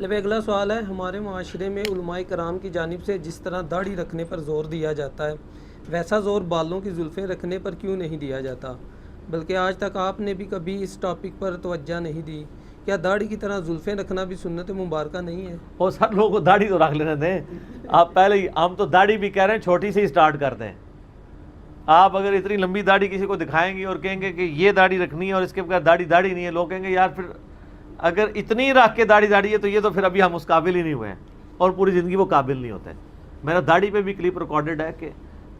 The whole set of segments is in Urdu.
اگلا سوال ہے، ہمارے معاشرے میں علماء کرام کی جانب سے جس طرح داڑھی رکھنے پر زور دیا جاتا ہے، ویسا زور بالوں کی زلفیں رکھنے پر کیوں نہیں دیا جاتا؟ بلکہ آج تک آپ نے بھی کبھی اس ٹاپک پر توجہ نہیں دی۔ کیا داڑھی کی طرح زلفیں رکھنا بھی سنت مبارکہ نہیں ہے؟ اور سر لوگوں کو داڑھی تو رکھ لینے دیں، آپ پہلے ہی ہم تو داڑھی بھی کہہ رہے ہیں چھوٹی سے ہی سٹارٹ کرتے ہیں۔ آپ اگر اتنی لمبی داڑھی کسی کو دکھائیں گی اور کہیں گے کہ یہ داڑھی رکھنی ہے اور اس کے بغیر داڑھی نہیں ہے، لوگ کہیں گے یار پھر اگر اتنی رکھ کے داڑھی ہے تو یہ تو پھر ابھی ہم اس قابل ہی نہیں ہوئے ہیں، اور پوری زندگی وہ قابل نہیں ہوتے۔ میرا داڑھی پہ بھی کلپ ریکارڈڈ ہے کہ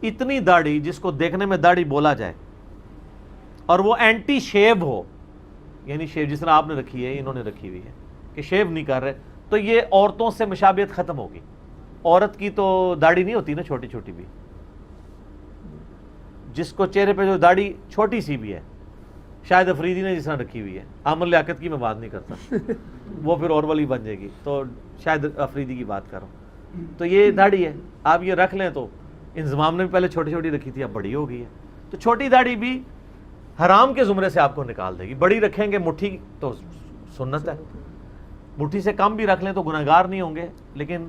اتنی داڑھی جس کو دیکھنے میں داڑھی بولا جائے اور وہ اینٹی شیو ہو، یعنی شیو جس طرح آپ نے رکھی ہے، انہوں نے رکھی ہوئی ہے کہ شیو نہیں کر رہے، تو یہ عورتوں سے مشابہت ختم ہوگی۔ عورت کی تو داڑھی نہیں ہوتی نا چھوٹی چھوٹی بھی، جس کو چہرے پہ جو داڑھی چھوٹی سی بھی ہے، شاید افریدی نے جس طرح رکھی ہوئی ہے، عامر لیاقت کی میں بات نہیں کرتا، وہ پھر اور والی بن جائے گی، تو شاید افریدی کی بات کر رہا ہوں۔ تو یہ داڑھی ہے، آپ یہ رکھ لیں تو انضمام نے بھی پہلے چھوٹی چھوٹی رکھی تھی، اب بڑی ہو گئی ہے، تو چھوٹی داڑھی بھی حرام کے زمرے سے آپ کو نکال دے گی۔ بڑی رکھیں گے مٹھی تو سنت ہے، مٹھی سے کم بھی رکھ لیں تو گناہگار نہیں ہوں گے، لیکن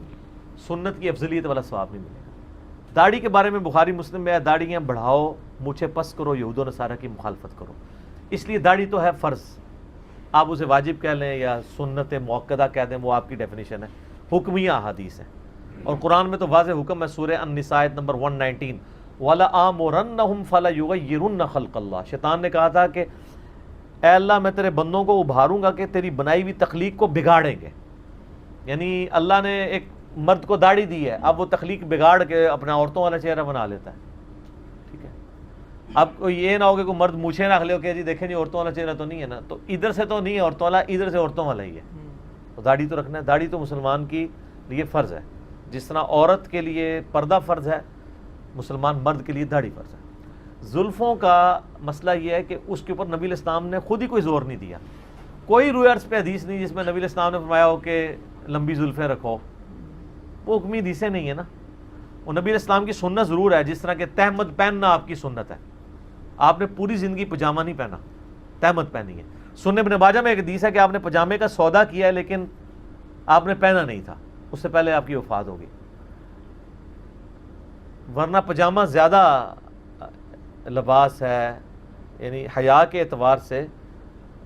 سنت کی افضلیت والا ثواب نہیں ملے گا۔ داڑھی کے بارے میں بخاری مسلم میں ہے، داڑھیاں بڑھاؤ، مونچھیں پس کرو، یہود و نصارہ کی مخالفت کرو۔ اس لیے داڑھی تو ہے فرض، آپ اسے واجب کہہ لیں یا سنت مؤکدہ کہہ دیں، وہ آپ کی ڈیفینیشن ہے، حکمیہ احادیث ہے، اور قرآن میں تو واضح حکم ہے، سورہ النساء آیت نمبر 119، وَلَآمُرَنَّهُمْ فَلَيُغَيِّرُنَّ خَلْقَ اللَّهِ۔ شیطان نے کہا تھا کہ اے اللہ میں تیرے بندوں کو ابھاروں گا کہ تیری بنائی ہوئی تخلیق کو بگاڑیں گے، یعنی اللہ نے ایک مرد کو داڑھی دی ہے، اب وہ تخلیق بگاڑ کے اپنا عورتوں والا چہرہ بنا لیتا ہے، ٹھیک ہے۔ اب کوئی یہ نہ ہو کہ کوئی مرد مونچھیں رکھ لے کہ جی دیکھیں جی عورتوں والا چہرہ تو نہیں ہے نا، تو ادھر سے تو نہیں ہے عورتوں والا، ادھر سے عورتوں والا ہی ہے، تو داڑھی تو رکھنا ہے۔ داڑھی تو مسلمان کی لیے فرض ہے، جس طرح عورت کے لیے پردہ فرض ہے، مسلمان مرد کے لیے داڑھی فرض ہے۔ زلفوں کا مسئلہ یہ ہے کہ اس کے اوپر نبی الاسلام نے خود ہی کوئی زور نہیں دیا، کوئی روایت پہ حدیث نہیں جس میں نبی الاسلام نے فرمایا ہو کہ لمبی زلفیں رکھو، وہ حکمی حدیثیں نہیں ہیں نا۔ وہ نبی الاسلام کی سنت ضرور ہے، جس طرح کہ تہمد پہننا آپ کی سنت ہے، آپ نے پوری زندگی پجامہ نہیں پہنا، تہمد پہنی ہے۔ سنن ابن ماجہ میں ایک حدیث ہے کہ آپ نے پجامے کا سودا کیا ہے لیکن آپ نے پہنا نہیں تھا، اس سے پہلے آپ کی وفات ہوگی، ورنہ پجامہ زیادہ لباس ہے، یعنی حیا کے اعتبار سے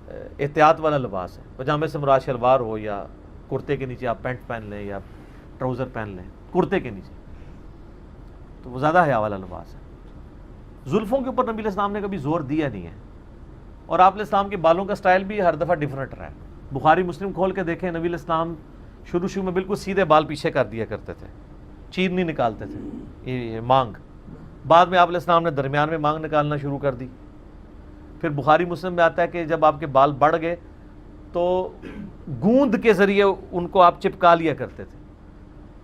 احتیاط والا لباس ہے۔ پجامے سے مراد شلوار ہو یا کرتے کے نیچے آپ پینٹ پہن لیں یا ٹراؤزر پہن لیں کرتے کے نیچے، تو وہ زیادہ حیا والا لباس ہے۔ زلفوں کے اوپر نبی علیہ السلام نے کبھی زور دیا نہیں ہے، اور آپ علیہ السلام کے بالوں کا سٹائل بھی ہر دفعہ ڈیفرنٹ رہا ہے۔ بخاری مسلم کھول کے دیکھیں، نبی علیہ السلام شروع میں بالکل سیدھے بال پیچھے کر دیا کرتے تھے، چیر نہیں نکالتے تھے، یہ مانگ، بعد میں آپ علیہ السلام نے درمیان میں مانگ نکالنا شروع کر دی۔ پھر بخاری مسلم میں آتا ہے کہ جب آپ کے بال بڑھ گئے تو گوند کے ذریعے ان کو آپ چپکا لیا کرتے تھے،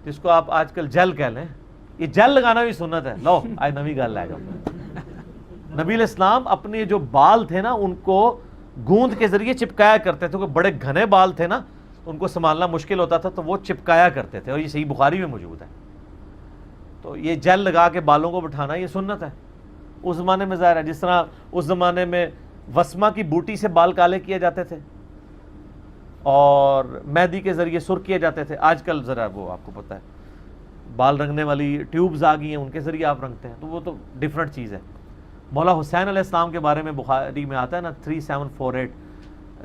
جس کو آپ آج کل جیل کہہ لیں، یہ جیل لگانا بھی سنت ہے۔ لو آج نوی گل لے جاؤ، نبی علیہ السلام اپنے جو بال تھے نا ان کو گوند کے ذریعے چپکایا کرتے تھے، بڑے گھنے بال تھے نا، ان کو سنبھالنا مشکل ہوتا تھا تو وہ چپکایا کرتے تھے، اور یہ صحیح بخاری میں موجود ہے۔ تو یہ جیل لگا کے بالوں کو بٹھانا یہ سنت ہے، اس زمانے میں ظاہر ہے، جس طرح اس زمانے میں وسما کی بوٹی سے بال کالے کیے جاتے تھے اور مہندی کے ذریعے سرخ کیے جاتے تھے، آج کل ذرا وہ آپ کو پتہ ہے بال رنگنے والی ٹیوبز آ گئی ہیں، ان کے ذریعے آپ رنگتے ہیں، تو وہ تو ڈیفرنٹ چیز ہے۔ مولا حسین علیہ السلام کے بارے میں بخاری میں آتا ہے نا 3748،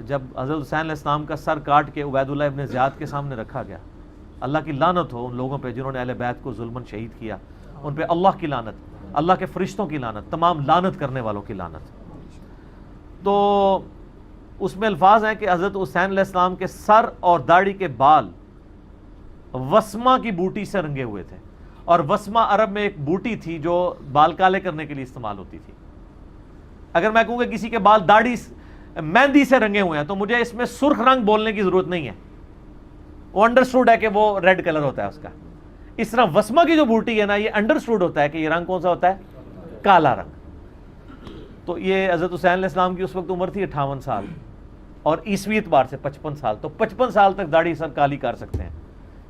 جب حضرت حسین علیہ السلام کا سر کاٹ کے عبید اللہ ابن زیاد کے سامنے رکھا گیا، اللہ کی لعنت ہو ان لوگوں پہ جنہوں نے اہل بیت کو ظلماً شہید کیا، ان پہ اللہ کی لعنت، اللہ کے فرشتوں کی لعنت، تمام لعنت کرنے والوں کی لعنت۔ تو اس میں الفاظ ہیں کہ حضرت حسین علیہ السلام کے سر اور داڑھی کے بال وسما کی بوٹی سے رنگے ہوئے تھے، اور وسما عرب میں ایک بوٹی تھی جو بال کالے کرنے کے لیے استعمال ہوتی تھی۔ اگر میں کہوں کہ کسی کے بال داڑھی مہندی سے رنگے ہوئے ہیں تو مجھے اس میں سرخ رنگ بولنے کی ضرورت نہیں ہے، وہ انڈرسٹوڈ ہے کہ وہ ریڈ کلر ہوتا ہے اس کا۔ اس طرح وسما کی جو بوٹی ہے نا، یہ انڈرسٹوڈ ہوتا ہے کہ یہ رنگ کون سا ہوتا ہے، کالا رنگ۔ تو یہ حضرت حسین علیہ السلام کی اس وقت عمر تھی 58 سال، اور عیسوی اعتبار سے 55 سال، تو 55 سال تک داڑھی سر کالی کر سکتے ہیں۔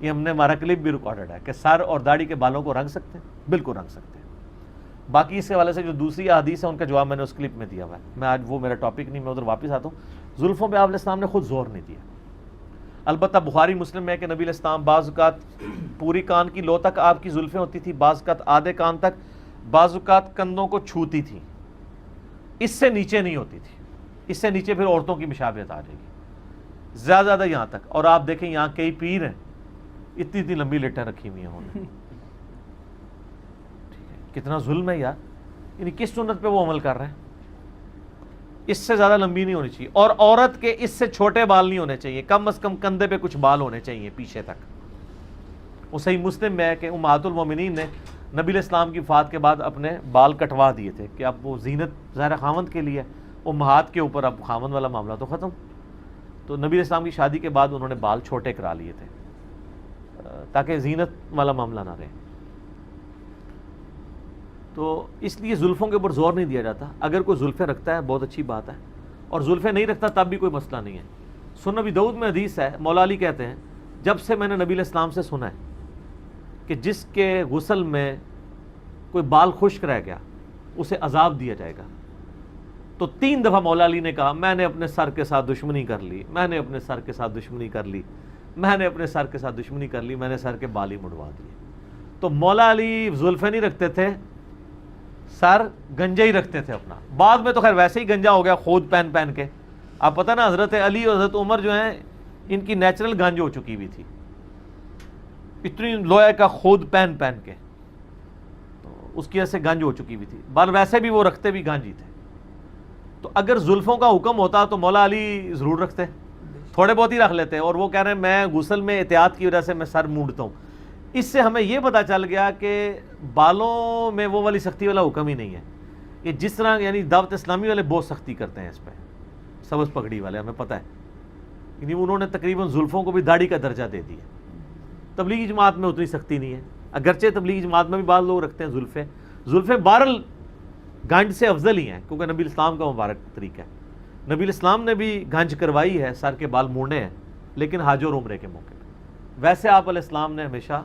یہ ہم نے ہمارا کلپ بھی ریکارڈڈ ہے کہ سر اور داڑھی کے بالوں کو رنگ سکتے ہیں، بالکل رنگ سکتے ہیں۔ باقی اس حوالے سے جو دوسری احادیث ہے ان کا جواب میں نے اس کلپ میں دیا ہوا ہے، میں آج وہ میرا ٹاپک نہیں، میں ادھر واپس آتا ہوں۔ زلفوں پہ آپ علیہ السلام نے خود زور نہیں دیا۔ البتہ بخاری مسلم میں ہے کہ نبی علیہ السلام بعض اوقات پوری کان کی لو تک آپ کی زلفیں ہوتی تھی، بعض اوقات آدھے کان تک، بعض اوقات کندھوں کو چھوتی تھی، اس سے نیچے نہیں ہوتی تھی، اس سے نیچے پھر عورتوں کی مشابہت آ جائے گی، زیادہ یہاں تک. اور آپ دیکھیں یہاں کئی پیر ہیں اتنی اتنی لمبی لٹیں رکھی ہوئی ہیں انہوں نے. کتنا ظلم ہے یار، یعنی کس سنت پہ وہ عمل کر رہے ہیں. اس سے زیادہ لمبی نہیں ہونی چاہیے، اور عورت کے اس سے چھوٹے بال نہیں ہونے چاہیے، کم از کم کندھے پہ کچھ بال ہونے چاہیے پیچھے تک. وہ صحیح مسلم میں ہے کہ امہات المومنین نے نبی علیہ السلام کی وفات کے بعد اپنے بال کٹوا دیے تھے کہ اب وہ زینت ظاہر خاوند کے لیے، امہات کے اوپر اب خاوند والا معاملہ تو ختم. تو نبی علیہ السلام کی شادی کے بعد انہوں نے بال چھوٹے کرا لیے تھے تاکہ زینت والا معاملہ نہ رہے. تو اس لیے زلفوں کے اوپر زور نہیں دیا جاتا. اگر کوئی زلفیں رکھتا ہے بہت اچھی بات ہے، اور زلفیں نہیں رکھتا تب بھی کوئی مسئلہ نہیں ہے. سنن ابی داؤد میں حدیث ہے، مولا علی کہتے ہیں جب سے میں نے نبی علیہ السلام سے سنا ہے کہ جس کے غسل میں کوئی بال خشک رہ گیا اسے عذاب دیا جائے گا، تو 3 دفعہ مولا علی نے کہا میں نے اپنے سر کے ساتھ دشمنی کر لی، میں نے اپنے سر کے ساتھ دشمنی کر لی، میں نے اپنے سر کے ساتھ دشمنی کر لی، میں نے سر کے بال ہی مڑوا دیے. تو مولا علی زلفیں نہیں رکھتے تھے، سر گنجا ہی رکھتے تھے اپنا. بعد میں تو خیر ویسے ہی گنجا ہو گیا خود پہن پہن کے. آپ پتہ نا حضرت علی اور حضرت عمر جو ہیں ان کی نیچرل گنج ہو چکی ہوئی تھی، اتنی لوہے کا خود پہن پہن کے، تو اس کی وجہ سے گنج ہو چکی ہوئی تھی. بال ویسے بھی وہ رکھتے بھی گنج ہی تھے. تو اگر زلفوں کا حکم ہوتا تو مولا علی ضرور رکھتے، تھوڑے بہت ہی رکھ لیتے. اور وہ کہہ رہے ہیں میں غسل میں احتیاط کی وجہ سے میں سر مونڈتا ہوں. اس سے ہمیں یہ پتہ چل گیا کہ بالوں میں وہ والی سختی والا حکم ہی نہیں ہے. یہ جس طرح یعنی دعوت اسلامی والے بہت سختی کرتے ہیں اس پہ، سبز پگڑی والے، ہمیں پتہ ہے، یعنی انہوں نے تقریباً زلفوں کو بھی داڑھی کا درجہ دے دیا. تبلیغی جماعت میں اتنی سختی نہیں ہے، اگرچہ تبلیغی جماعت میں بھی بعض لوگ رکھتے ہیں زلفیں بہرحال گنج سے افضل ہی ہیں کیونکہ نبی الاسلام کا مبارک طریقہ ہے. نبی الاسلام نے بھی گنج کروائی ہے، سر کے بال موڑنے ہیں، لیکن حج اور عمرے کے موقع پہ. ویسے آپ علیہ السلام نے ہمیشہ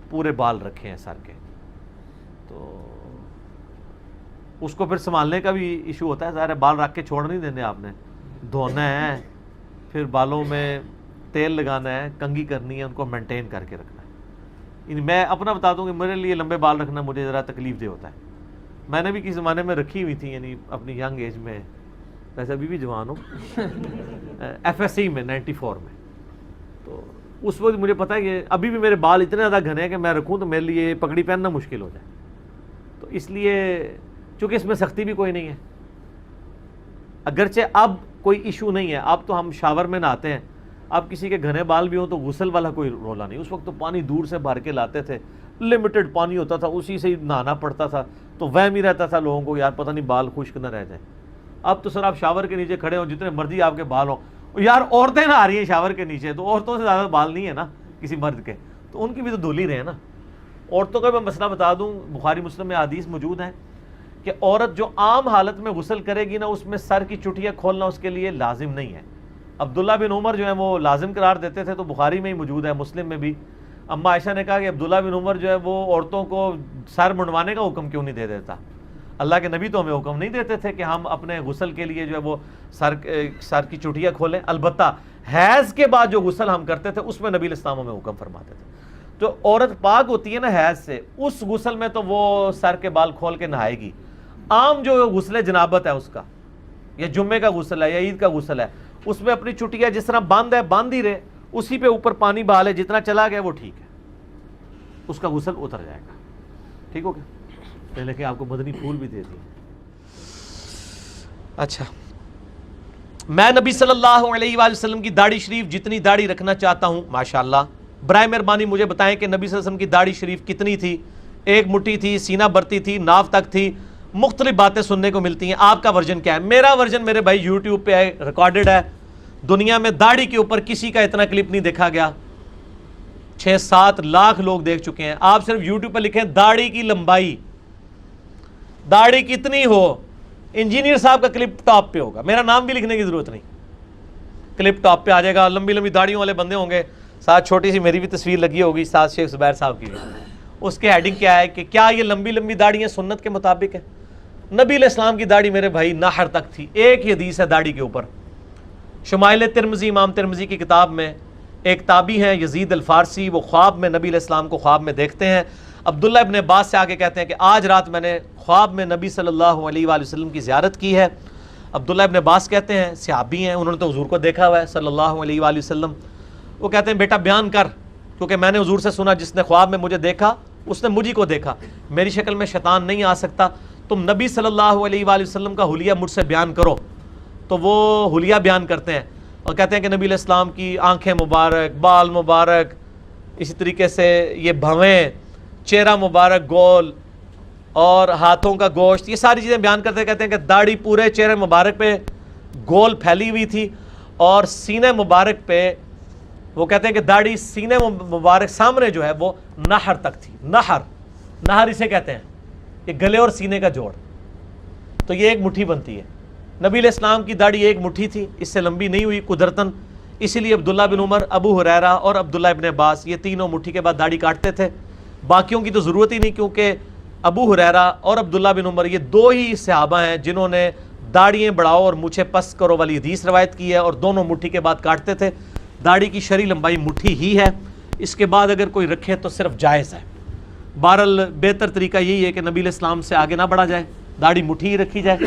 پورے بال رکھے ہیں سر کے. تو اس کو پھر سنبھالنے کا بھی ایشو ہوتا ہے، ظاہر ہے بال رکھ کے چھوڑ نہیں دینے، آپ نے دھونا ہے، پھر بالوں میں تیل لگانا ہے، کنگھی کرنی ہے، ان کو مینٹین کر کے رکھنا ہے. یعنی میں اپنا بتا دوں کہ میرے لیے لمبے بال رکھنا مجھے ذرا تکلیف دہ ہوتا ہے. میں نے بھی کسی زمانے میں رکھی ہوئی تھی، یعنی اپنی ینگ ایج میں، ویسے ابھی بھی جوان ہوں، FSC میں 94 میں. تو اس وقت مجھے پتا ہے کہ ابھی بھی میرے بال اتنے زیادہ گھنے ہیں کہ میں رکھوں تو میرے لیے پگڑی پہننا مشکل ہو جائے. تو اس لیے چونکہ اس میں سختی بھی کوئی نہیں ہے، اگرچہ اب کوئی ایشو نہیں ہے، اب تو ہم شاور میں نہاتے ہیں. اب کسی کے گھنے بال بھی ہوں تو غسل والا کوئی رولا نہیں. اس وقت تو پانی دور سے بھر کے لاتے تھے، لمیٹڈ پانی ہوتا تھا، اسی سے ہی نہانا پڑتا تھا. تو وہم ہی رہتا تھا لوگوں کو یار پتہ نہیں بال خشک نہ رہ جائیں. اب تو سر آپ شاور کے نیچے کھڑے ہوں، جتنے مرضی آپ کے بال ہوں، یار عورتیں نہ آ رہی ہیں شاور کے نیچے، تو عورتوں سے زیادہ بال نہیں ہے نا کسی مرد کے، تو ان کی بھی تو دھل ہی رہے ہیں نا. عورتوں کا میں مسئلہ بتا دوں، بخاری مسلم میں حدیث موجود ہے کہ عورت جو عام حالت میں غسل کرے گی نا، اس میں سر کی چٹیاں کھولنا اس کے لیے لازم نہیں ہے. عبداللہ بن عمر جو ہے وہ لازم قرار دیتے تھے، تو بخاری میں ہی موجود ہے، مسلم میں بھی. اما عائشہ نے کہا کہ عبداللہ بن عمر جو ہے وہ عورتوں کو سر منڈوانے کا حکم کیوں نہیں دے دیتا؟ اللہ کے نبی تو ہمیں حکم نہیں دیتے تھے کہ ہم اپنے غسل کے لیے جو ہے وہ سر کی چٹیاں کھولیں. البتہ حیض کے بعد جو غسل ہم کرتے تھے اس میں نبی علیہ السلام ہمیں حکم فرماتے تھے. جو عورت پاک ہوتی ہے نا حیض سے، اس غسل میں تو وہ سر کے بال کھول کے نہائے گی. عام جو غسل جنابت ہے اس کا، یا جمعے کا غسل ہے یا عید کا غسل ہے، اس میں اپنی چٹیاں جس طرح بند ہے باندھ ہی رہے، اسی پہ اوپر پانی بہا لے، جتنا چلا گیا وہ ٹھیک ہے، اس کا غسل اتر جائے گا. ٹھیک ہو گیا؟ پہلے کہ آپ کو مدنی پھول بھی دے دی. اچھا، میں نبی صلی اللہ علیہ وآلہ وسلم کی داڑھی شریف جتنی داڑھی رکھنا چاہتا ہوں. ماشاءاللہ، برائے مہربانی مجھے بتائیں کہ نبی صلی اللہ علیہ وسلم کی داڑھی شریف کتنی تھی؟ 1 مٹھی تھی، سینہ برتی تھی، ناف تک تھی؟ مختلف باتیں سننے کو ملتی ہیں. آپ کا ورژن کیا ہے؟ میرا ورژن میرے بھائی یوٹیوب پہ ہے، ریکارڈڈ ہے. دنیا میں داڑھی کے اوپر کسی کا اتنا کلپ نہیں دیکھا گیا. 6-7 لاکھ لوگ دیکھ چکے ہیں. آپ صرف یوٹیوب پہ لکھیں داڑھی کی لمبائی، داڑھی کتنی ہو، انجینئر صاحب کا کلپ ٹاپ پہ ہوگا. میرا نام بھی لکھنے کی ضرورت نہیں، کلپ ٹاپ پہ آ جائے گا. لمبی لمبی داڑھیوں والے بندے ہوں گے، ساتھ چھوٹی سی میری بھی تصویر لگی ہوگی، ساتھ شیخ زبیر صاحب کی بھی. اس کے ہیڈنگ کیا ہے کہ کیا یہ لمبی لمبی داڑھیاں سنت کے مطابق ہے؟ نبی علیہ السلام کی داڑھی میرے بھائی ناحر تک تھی. ایک ہی حدیث ہے داڑھی کے اوپر، شمائل ترمذی، امام ترمذی کی کتاب میں ایک تابعی ہیں یزید الفارسی، وہ خواب میں نبی علیہ السلام کو خواب میں دیکھتے ہیں. عبداللہ ابن عباس سے آگے کہتے ہیں کہ آج رات میں نے خواب میں نبی صلی اللہ علیہ وآلہ وسلم کی زیارت کی ہے. عبداللہ ابن عباس کہتے ہیں، صحابی ہیں، انہوں نے تو حضور کو دیکھا ہوا ہے صلی اللہ علیہ وآلہ وسلم. وہ کہتے ہیں بیٹا بیان کر، کیونکہ میں نے حضور سے سنا جس نے خواب میں مجھے دیکھا اس نے مجھے کو دیکھا، میری شکل میں شیطان نہیں آ سکتا، تم نبی صلی اللہ علیہ وآلہ وسلم کا حلیہ مجھ سے بیان کرو. تو وہ حلیہ بیان کرتے ہیں اور کہتے ہیں کہ نبی علیہ السلام کی آنکھیں مبارک، بال مبارک، اسی طریقے سے یہ بھویں، چہرہ مبارک گول اور ہاتھوں کا گوشت، یہ ساری چیزیں بیان کرتے ہیں. کہتے ہیں کہ داڑھی پورے چہرے مبارک پہ گول پھیلی ہوئی تھی اور سینے مبارک پہ، وہ کہتے ہیں کہ داڑھی سینے مبارک سامنے جو ہے وہ نہر تک تھی. نہر اسے کہتے ہیں، یہ گلے اور سینے کا جوڑ، تو یہ ایک مٹھی بنتی ہے. نبی علیہ السلام کی داڑھی ایک مٹھی تھی، اس سے لمبی نہیں ہوئی قدرتاً، اسی لیے عبداللہ بن عمر، ابو ہریرہ اور عبداللہ ابن عباس یہ تینوں مٹھی کے بعد داڑھی کاٹتے تھے. باقیوں کی تو ضرورت ہی نہیں، کیونکہ ابو ہریرہ اور عبداللہ بن عمر یہ دو ہی صحابہ ہیں جنہوں نے داڑھیاں بڑھاؤ اور مونچھیں پس کرو والی حدیث روایت کی ہے، اور دونوں مٹھی کے بعد کاٹتے تھے. داڑھی کی شرعی لمبائی مٹھی ہی ہے، اس کے بعد اگر کوئی رکھے تو صرف جائز ہے. بہرحال بہتر طریقہ یہی ہے کہ نبی علیہ السلام سے آگے نہ بڑھا جائے، داڑھی مٹھی ہی رکھی جائے.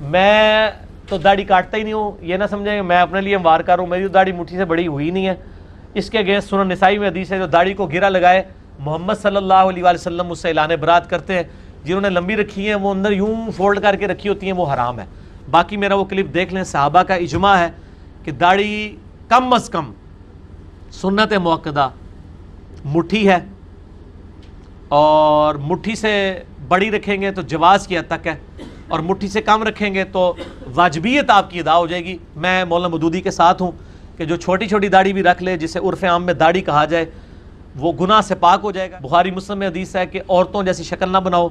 میں تو داڑھی کاٹتا ہی نہیں ہوں، یہ نہ سمجھیں کہ میں اپنے لیے وار کر ہوں، میری داڑھی مٹھی سے بڑی ہوئی نہیں ہے. اس کے اگینسٹ سنن نسائی میں حدیث ہے، جو داڑھی کو گرا لگائے محمد صلی اللہ علیہ وآلہ وسلم اس سے اعلان برات کرتے ہیں. جنہوں نے لمبی رکھی ہیں وہ اندر یوں فولڈ کر کے رکھی ہوتی ہیں، وہ حرام ہے. باقی میرا وہ کلپ دیکھ لیں، صحابہ کا اجماع ہے کہ داڑھی کم از کم سنت موقدہ مٹھی ہے، اور مٹھی سے بڑی رکھیں گے تو جواز کی حد تک ہے، اور مٹھی سے کم رکھیں گے تو واجبیت آپ کی ادا ہو جائے گی. میں مولانا مودودی کے ساتھ ہوں کہ جو چھوٹی چھوٹی داڑھی بھی رکھ لے، جسے عرف عام میں داڑھی کہا جائے، وہ گناہ سے پاک ہو جائے گا. بخاری مسلم میں حدیث ہے کہ عورتوں جیسی شکل نہ بناؤ،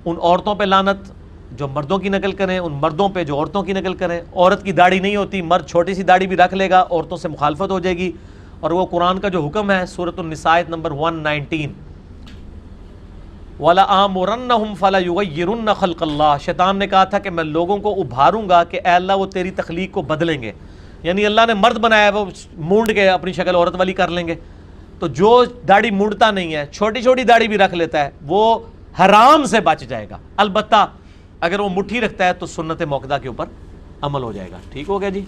ان عورتوں پہ لعنت جو مردوں کی نقل کریں، ان مردوں پہ جو عورتوں کی نقل کریں. عورت کی داڑھی نہیں ہوتی، مرد چھوٹی سی داڑھی بھی رکھ لے گا عورتوں سے مخالفت ہو جائے گی. اور وہ قرآن کا جو حکم ہے سورۃ النساء نمبر 119، وَلَآمُرَنَّهُمْ فَلَيُغَيِّرُنَّ خَلْقَ اللَّهِ، شیطان نے کہا تھا کہ میں لوگوں کو ابھاروں گا کہ اے اللہ وہ تیری تخلیق کو بدلیں گے. یعنی اللہ نے مرد بنایا ہے، وہ مونڈ کے اپنی شکل عورت والی کر لیں گے. تو جو داڑھی مونڈتا نہیں ہے، چھوٹی چھوٹی داڑھی بھی رکھ لیتا ہے، وہ حرام سے بچ جائے گا. البتہ اگر وہ مٹھی رکھتا ہے تو سنت موقدہ کے اوپر عمل ہو جائے گا. ٹھیک ہو گیا جی.